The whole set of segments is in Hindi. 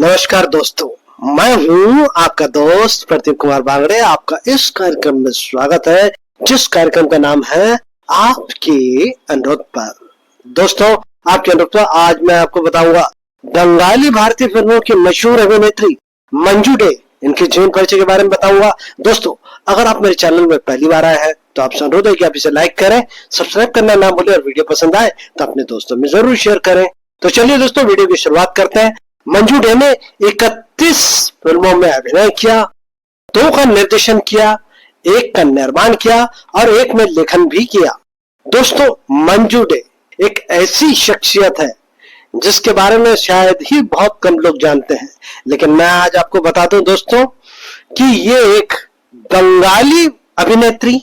नमस्कार दोस्तों, मैं हूं आपका दोस्त प्रदीप कुमार बांगड़े। आपका इस कार्यक्रम में स्वागत है, जिस कार्यक्रम का नाम है आपके अनुरोध पर। दोस्तों, आपके अनुरोध पर आज मैं आपको बताऊंगा बंगाली भारतीय फिल्मों की मशहूर अभिनेत्री मंजू डे, इनके जीवन परिचय के बारे में बताऊंगा। दोस्तों, अगर आप मेरे चैनल में पहली बार आए हैं तो आपसे अनुरोध है कि आप इसे लाइक करें, सब्सक्राइब करना ना भूलें और वीडियो पसंद आए तो अपने दोस्तों में जरूर शेयर करें। तो चलिए दोस्तों, वीडियो की शुरुआत करते हैं। मंजू डे ने 31 फिल्मों में अभिनय किया, 2 का निर्देशन किया, 1 का निर्माण किया और 1 में लेखन भी किया। दोस्तों, मंजू डे एक ऐसी शख्सियत है जिसके बारे में शायद ही बहुत कम लोग जानते हैं, लेकिन मैं आज आपको बता दूं दोस्तों कि ये एक बंगाली अभिनेत्री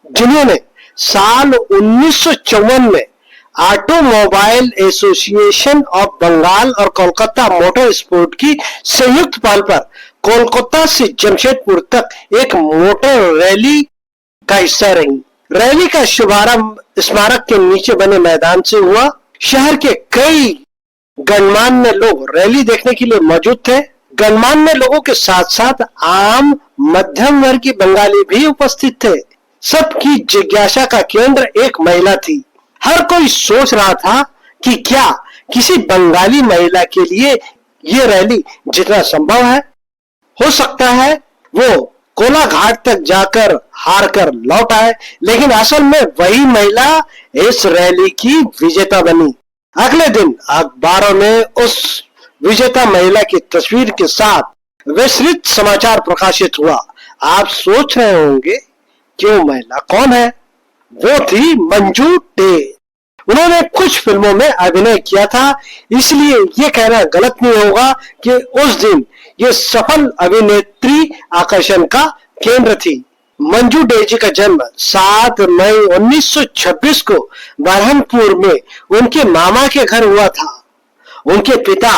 जिन्होंने साल 1954 में ऑटोमोबाइल एसोसिएशन ऑफ बंगाल और कोलकाता मोटर स्पोर्ट की संयुक्त पहल पर कोलकाता से जमशेदपुर तक एक मोटर रैली का हिस्सा रही। रैली का शुभारंभ स्मारक के नीचे बने मैदान से हुआ। शहर के कई गणमान्य लोग रैली देखने के लिए मौजूद थे। गणमान्य लोगों के साथ साथ आम मध्यम वर्ग की बंगाली भी उपस्थित थे। सबकी जिज्ञासा का केंद्र एक महिला थी। हर कोई सोच रहा था कि क्या किसी बंगाली महिला के लिए ये रैली जितना संभव है हो सकता है वो कोलाघाट तक जाकर हार कर लौट आए, लेकिन असल में वही महिला इस रैली की विजेता बनी। अगले दिन अखबारों में उस विजेता महिला की तस्वीर के साथ विस्तृत समाचार प्रकाशित हुआ। आप सोच रहे होंगे कि वो महिला कौन है? वो थी मंजू डे। उन्होंने कुछ फिल्मों में अभिनय किया था, इसलिए ये कहना गलत नहीं होगा कि उस दिन ये सफल अभिनेत्री आकर्षण का केंद्र थी। मंजू डे जी का जन्म 7 मई 1926 को बरहमपुर में उनके मामा के घर हुआ था। उनके पिता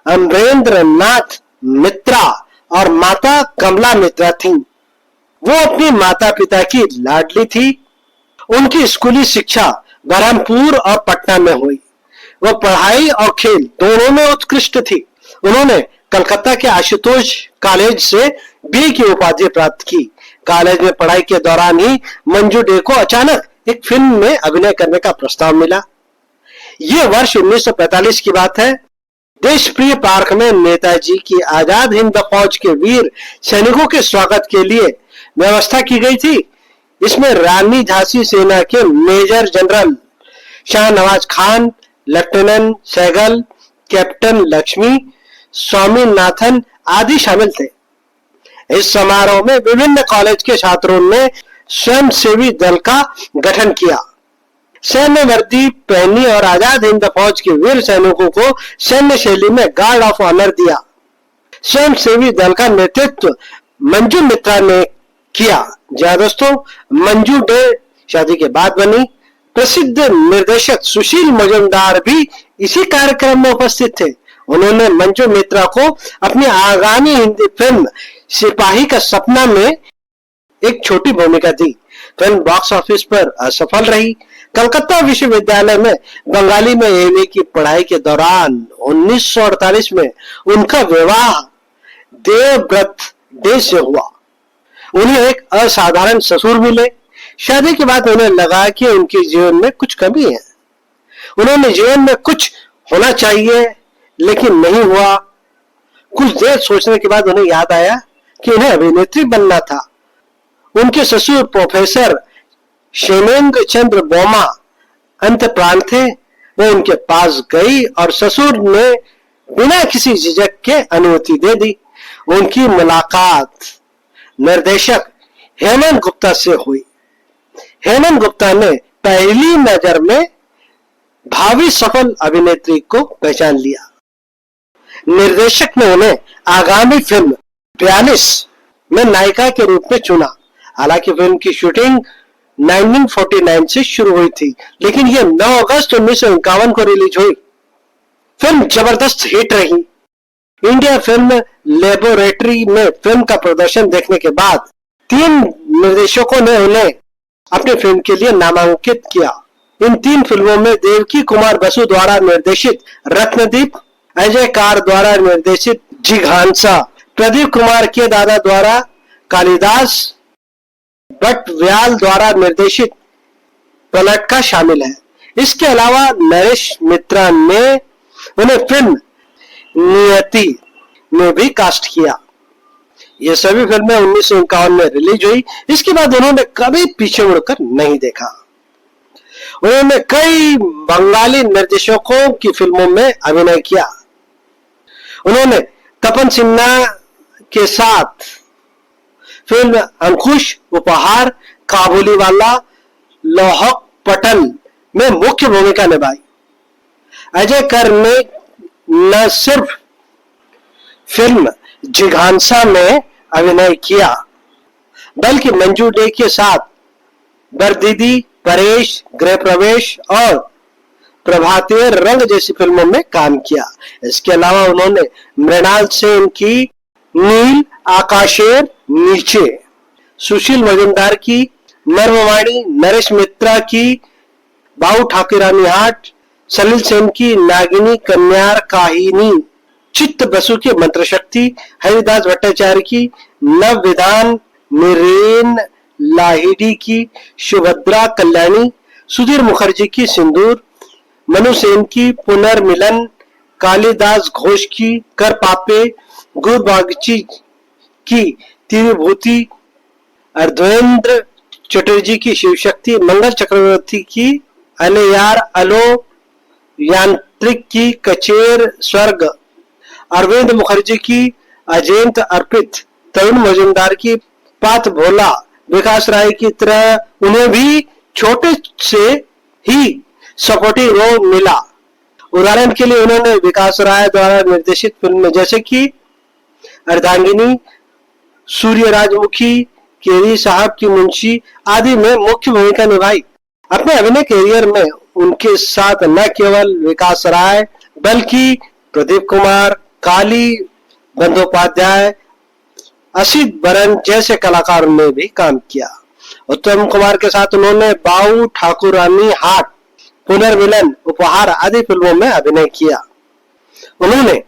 अमरेंद्र नाथ मित्रा और माता कमला मित्रा थी। वो अपनी माता पिता की लाडली थी। उनकी स्कूली शिक्षा बरहमपुर और पटना में हुई। वह पढ़ाई और खेल दोनों में उत्कृष्ट थी। उन्होंने कलकत्ता के आशुतोष कॉलेज से बी की उपाधि प्राप्त की। कॉलेज में पढ़ाई के दौरान ही मंजू डे को अचानक एक फिल्म में अभिनय करने का प्रस्ताव मिला। ये वर्ष 1945 की बात है। देशप्रिय पार्क में नेताजी की आजाद हिंद फौज के वीर सैनिकों के स्वागत के लिए व्यवस्था की गई थी। इसमें रानी झांसी सेना के major general Shahnawaz Khan, lieutenant Sahgal, captain Lakshmi Swaminathan आदि शामिल थे। इस समारोह में विभिन्न कॉलेज के छात्रों ने स्वयंसेवी दल का गठन किया, सैन्य वर्दी पहनी और आजाद हिंद फौज के वीर सैनिकों को सैन्य शैली में गार्ड ऑफ ऑनर दिया। स्वयंसेवी दल का नेतृत्व मंजू मित्रा ने किया। जहाँ दोस्तों, मंजू डे शादी के बाद बनी। प्रसिद्ध निर्देशक सुशील मजुमदार भी इसी कार्यक्रम में उपस्थित थे। उन्होंने मंजू मित्रा को अपनी आगामी हिंदी फिल्म सिपाही का सपना में एक छोटी भूमिका दी। फिल्म बॉक्स ऑफिस पर असफल रही। कलकत्ता विश्वविद्यालय में बंगाली में एमए की पढ़ाई के दौरान 1948 में उनका विवाह देवव्रत डे से हुआ। उन्हें एक असाधारण ससुर मिले। शादी के बाद उन्हें लगा कि उनके जीवन में कुछ कमी है। उन्होंने जीवन में कुछ होना चाहिए, लेकिन नहीं हुआ। कुछ देर सोचने के बाद उन्हें याद आया कि उन्हें अभिनेत्री बनना था। उनके ससुर प्रोफेसर क्षेमेंद्र चंद्र बोमा अंत प्राण थे। वो उनके पास गई और ससुर ने बिना किसी झिझक के अनुमति दे दी। उनकी मुलाकात निर्देशक हेमंत गुप्ता से हुई। हेमंत गुप्ता ने पहली नजर में भावी सफल अभिनेत्री को पहचान लिया। निर्देशक ने उन्हें आगामी फिल्म 42 में नायिका के रूप में चुना। हालांकि फिल्म की शूटिंग 1949 से शुरू हुई थी, लेकिन यह 9 अगस्त 1951 को रिलीज हुई। फिल्म जबरदस्त हिट रही। इंडिया फिल्म लेबोरेटरी में फिल्म का प्रदर्शन देखने के बाद 3 निर्देशकों ने उन्हें अपनी फिल्म के लिए नामांकित किया। इन 3 फिल्मों में देवकी कुमार बसु द्वारा निर्देशित रत्नदीप, अजय कार द्वारा निर्देशित जिघांसा प्रदीप कुमार के दादा द्वारा कालिदास भट्टव्याल द्वारा निर्देशित पलटका शामिल है। इसके अलावा नरेश मित्रा ने उन्हें फिल्म नियति में भी कास्ट किया। ये सभी फिल्में 1951 में रिलीज हुई। इसके बाद उन्होंने कभी पीछे मुड़कर नहीं देखा। उन्होंने कई बंगाली निर्देशकों की फिल्मों में अभिनय किया। उन्होंने तपन सिन्हा के साथ फिल्म अंकुश, उपहार, काबुलीवाला, लोहक पटल में मुख्य भूमिका निभाई। अजय कर ने न सिर्फ फिल्म जिघांसा में अभिनय किया बल्कि मंजू डे के साथ बरदीदी, परेश, गृह प्रवेश और प्रभातीय रंग जैसी फिल्मों में काम किया। इसके अलावा उन्होंने मृणाल सेन की नील आकाशेर नीचे, सुशील मजुमदार की नर्मवाणी, नरेश मित्रा की बाऊ ठाकुरानी हाट, सलील सेन की नागिनी कन्यार काहिनी, चित्त बसु की मंत्र शक्ति, हरिदास भट्टाचार्य की नव विधान, नीरेन लाहिड़ी की सुभद्रा कल्याणी, सुधीर मुखर्जी की सिंदूर, मनु सेन की पुनर्मिलन, कालिदास घोष की कर पापे, गुरु बागची की तिरुभूति, अर्धवेंद्र चटर्जी की शिव शक्ति, मंगल चक्रवर्ती की अले यार अलो, यांत्रिक की कचेर स्वर्ग, अरविंद मुखर्जी की अजेंत अर्पित, तरुण मजुमदार की पात भोला, विकास राय की तरह उन्हें भी छोटे से ही सपोर्टिव रोल मिला। उदाहरण के लिए उन्होंने विकास राय द्वारा निर्देशित फिल्में जैसे कि अर्धांगिनी, सूर्य राजमुखी, केरी साहब की मुंशी आदि में मुख्य भूमिका निभाई। अपने अभिनय करियर में उनके साथ न केवल विकास राय बल्कि प्रदीप कुमार, काली बंदोपाध्याय, असित बरन जैसे कलाकारों ने भी काम किया। उत्तम कुमार के साथ उन्होंने बाऊ ठाकुरानी हाट, पुनर्मिलन, उपहार आदि फिल्मों में अभिनय किया। उन्होंने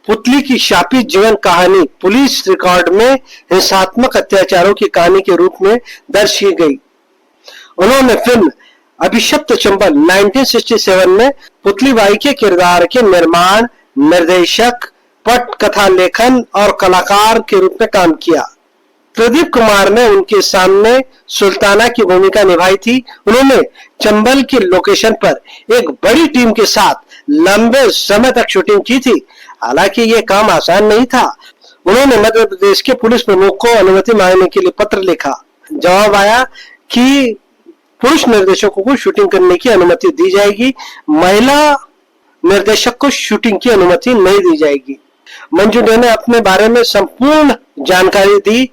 पुतली की शापित जीवन कहानी पुलिस रिकॉर्ड में हिंसात्मक अत्याचारों की कहानी के रूप में दर्ज की गई। उन्होंने फिल्म अभिशप्त चंबल 1967 में पुतली बाई के किरदार के निर्माण, निर्देशक, पट कथा लेखन और कलाकार के रूप में काम किया। प्रदीप कुमार ने उनके सामने सुल्ताना की भूमिका निभाई थी। उन्होंने चंबल की लोकेशन पर एक बड़ी टीम के साथ लंबे समय तक शूटिंग की थी। हालांकि ये काम आसान नहीं था। उन्होंने मध्य प्रदेश के पुलिस प्रमुख को अनुमति मांगने के लिए पत्र लिखा। जवाब आया कि पुरुष निर्देशकों को शूटिंग करने की अनुमति दी जाएगी, महिला निर्देशक को शूटिंग की अनुमति नहीं दी जाएगी। मंजू डे ने अपने बारे में संपूर्ण जानकारी दी।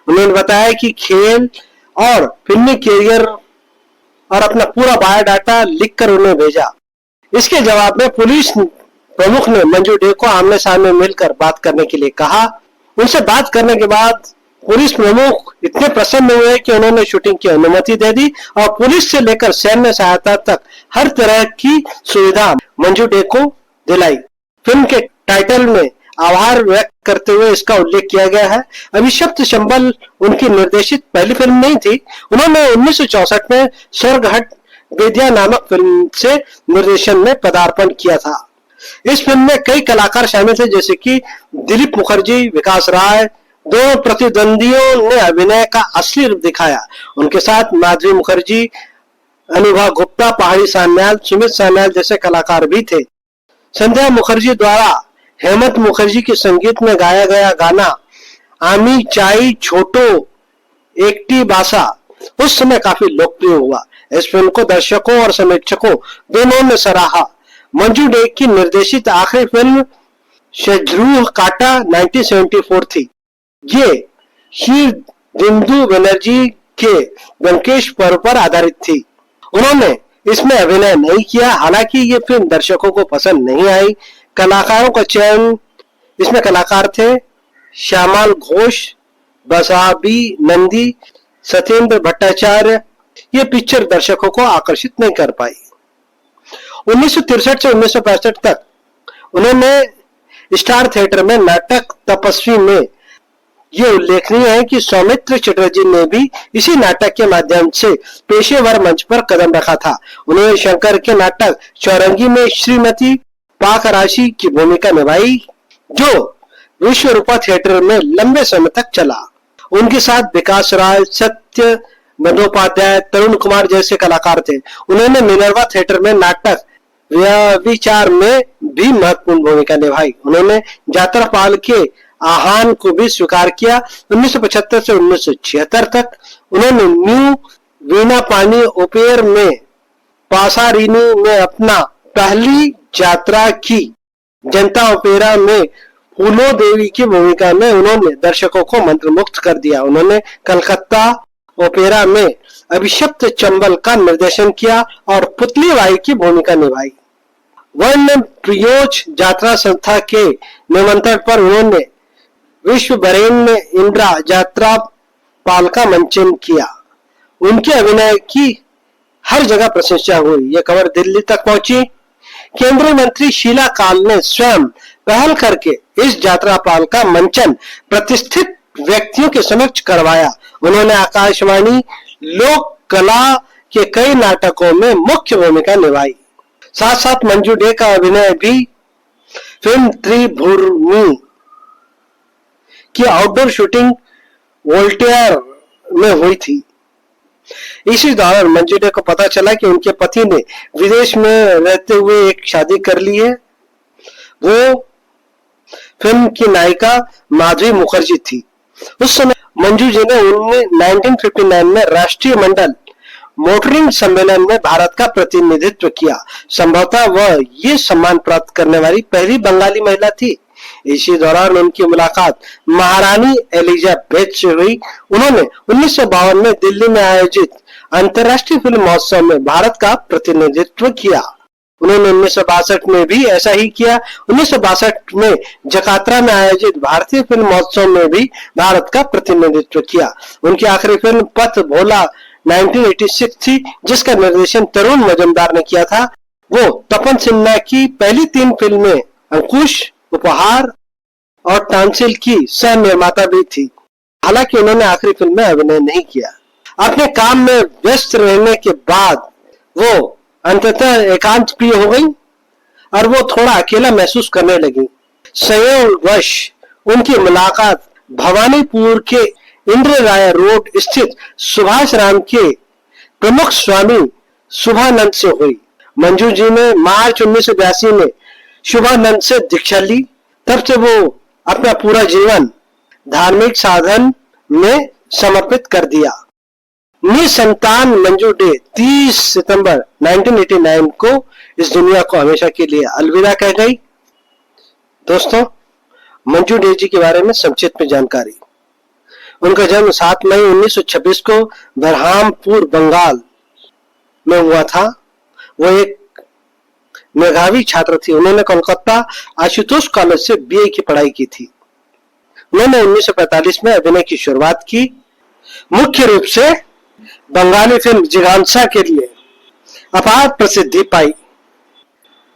उन्होंने बताया कि खेल और फिल्मी कैरियर और अपना पूरा बायोडाटा लिखकर उन्हें भेजा। इसके जवाब में पुलिस प्रमुख ने मंजू डे को आमने सामने मिलकर बात करने के लिए कहा। उनसे बात करने के बाद पुलिस प्रमुख इतने प्रसन्न हुए कि उन्होंने शूटिंग की अनुमति दे दी और पुलिस से लेकर सैन्य सहायता तक हर तरह की सुविधा मंजू डे को दिलाई। फिल्म के टाइटल में आभार व्यक्त करते हुए इसका उल्लेख किया गया है। अभिशप्त चंबल उनकी निर्देशित पहली फिल्म नहीं थी। उन्होंने 1964 में स्वर्गहट विद्या नामक फिल्म से निर्देशन में पदार्पण किया था। इस फिल्म में कई कलाकार शामिल थे जैसे कि दिलीप मुखर्जी, विकास राय। दोनों प्रतिद्वंदियों ने अभिनय का असली रूप दिखाया। उनके साथ माधवी मुखर्जी, अनुभा गुप्ता, पहाड़ी सान्याल, सुमित सान्याल जैसे कलाकार भी थे। संध्या मुखर्जी द्वारा हेमंत मुखर्जी के संगीत में गाया गया गाना आमी चाई छोटो एकटी बासा उस समय काफी लोकप्रिय हुआ। इस फिल्म को दर्शकों और समीक्षकों दोनों ने सराहा। मंजू डे की निर्देशित आखिरी फिल्म शत्रुह काटा 1974 थी। ये श्री दिंदु बनर्जी के ब्योमकेश पर्व पर आधारित थी। उन्होंने इसमें अभिनय नहीं किया। हालांकि ये फिल्म दर्शकों को पसंद नहीं आई। कलाकारों का चयन इसमें कलाकार थे श्यामल घोष, बसाबी नंदी, सत्येंद्र भट्टाचार्य। ये पिक्चर दर्शकों को आकर्षित नहीं कर पाई। 1963 से 1965 तक उन्होंने स्टार थिएटर में नाटक तपस्वी में ये उल्लेखनीय है कि सौमित्र चटर्जी ने भी इसी नाटक के माध्यम से पेशेवर मंच पर कदम रखा था। उन्होंने शंकर के नाटक चौरंगी में श्रीमती पाकराशी की भूमिका निभाई, जो विश्वरूपा थिएटर में लंबे समय तक चला। उनके साथ विकास राज, सत्य बंदोपाध्याय, तरुण कुमार जैसे कलाकार थे। उन्होंने मिनर्वा थिएटर में नाटक विचार में भी महत्वपूर्ण भूमिका निभाई। उन्होंने जात्रापाल के आह्वान को भी स्वीकार किया। 1975 से 1976 तक उन्होंने न्यू वीणा पानी ओपेर में पासारिनी में अपना पहली यात्रा की। जनता ओपेरा में फूलो देवी की भूमिका में उन्होंने दर्शकों को मंत्रमुग्ध कर दिया। उन्होंने कलकत्ता ओपेरा में अभिशप्त चंबल का निर्देशन किया और पुतली बाई की भूमिका निभाई। वर्ण प्रियोज यात्रा संस्था के निमंत्रण पर उन्होंने विश्व बरेण्य इंदिरा यात्रा पाल का मंचन किया। उनके अभिनय की हर जगह प्रशंसा हुई। यह खबर दिल्ली तक पहुंची। केंद्रीय मंत्री शीला काल ने स्वयं पहल करके इस यात्रा पाल का मंचन प्रतिष्ठित व्यक्तियों के समक्ष करवाया। उन्होंने आकाशवाणी लोक कला के कई नाटकों में मुख्य भूमिका निभाई। साथ साथ मंजू डे का अभिनय भी फिल्म त्रिभुर्मी की आउटडोर शूटिंग वोल्टेयर में हुई थी। इसी दौरान मंजू डे को पता चला कि उनके पति ने विदेश में रहते हुए एक शादी कर ली है। वो फिल्म की नायिका माधवी मुखर्जी थी। उस समय मंजू जी ने 1959 में राष्ट्रीय मंडल मोटरिंग सम्मेलन में भारत का प्रतिनिधित्व किया। संभवतः वह ये सम्मान प्राप्त करने वाली पहली बंगाली महिला थी। इसी दौरान उनकी मुलाकात महारानी एलिजाबेथ से हुई। उन्होंने 1952 में दिल्ली में आयोजित अंतर्राष्ट्रीय फिल्म महोत्सव में भारत का प्रतिनिधित्व किया। उन्होंने 1962 में भी ऐसा ही किया। 1962 में जकार्ता में आयोजित भारतीय फिल्म महोत्सव में भी भारत का प्रतिनिधित्व किया। उनकी आखिरी फिल्म पथ भोला 1986 थी, जिसका निर्देशन तरुण मजूमदार ने किया था। वो तपन सिन्हा की पहली 3 फिल्में अंकुश, उपहार और टांसिल की सह निर्माता भी थी। हालांकि उन्होंने आखिरी फिल्म में अभिनय नहीं किया। अपने काम में व्यस्त रहने के बाद वो अंततः एकांत प्रिय हो गई और वो थोड़ा अकेला महसूस करने लगी। संयोगवश उनकी मुलाकात भवानीपुर के इंद्र राय रोड स्थित सुभाष राम के प्रमुख स्वामी शुभानंद से हुई। मंजू जी ने मार्च 1982 में शुभानंद से दीक्षा ली। तब से वो अपना पूरा जीवन धार्मिक साधन में समर्पित कर दिया। निसंतान मंजू डे 30 सितंबर 1989 को इस दुनिया को हमेशा के लिए अलविदा कह गई। दोस्तों, मंजू डे जी के बारे में संक्षिप्त में जानकारी। उनका जन्म 7 मई 1926 को बरहामपुर बंगाल में हुआ था। वो एक मेधावी छात्र थी। उन्होंने कोलकाता आशुतोष कॉलेज से बीए की पढ़ाई की थी। उन्होंने 1945 में अभिनय की शुरुआत की। मुख्य रूप से बंगाली फिल्म जिघांसा के लिए अपार प्रसिद्धि पाई।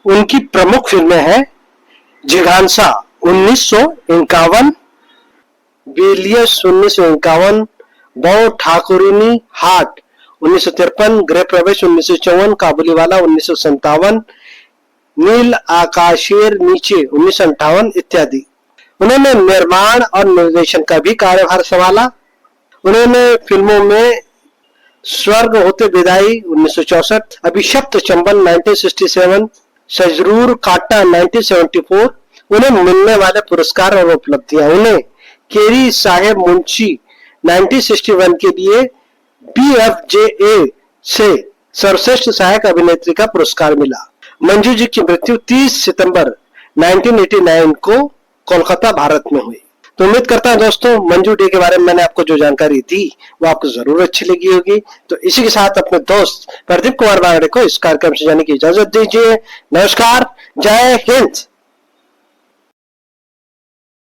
उनकी प्रमुख फिल्में हैं जिघांसा 1951, बेलियस 1951, बौ ठाकुरिनी हाट 1953, गृह प्रवेश 1954, काबुलीवाला 1957, नील आकाशेर नीचे 1958 इत्यादि। उन्होंने निर्माण और निर्देशन का भी कार्यभार संभाला। उन्होंने फिल्मों में स्वर्ग होते विदाई 1964, अभिशप्त चंबल 1967, सजरूर काटा 1974। उन्हें मिलने वाले पुरस्कार और उपलब्धियां। उन्हें केरी साहेब मुंशी 1961 के लिए BFJA से सर्वश्रेष्ठ सहायक अभिनेत्री का पुरस्कार मिला। मंजू जी की मृत्यु 30 सितंबर 1989 को कोलकाता, भारत में हुई। तो उम्मीद करता हूं दोस्तों, मंजू डे के बारे में मैंने आपको जो जानकारी दी वो आपको जरूर अच्छी लगी होगी। तो इसी के साथ अपने दोस्त प्रदीप कुमार बागड़े को इस कार्यक्रम से जाने की इजाजत दीजिए। नमस्कार, जय हिंद।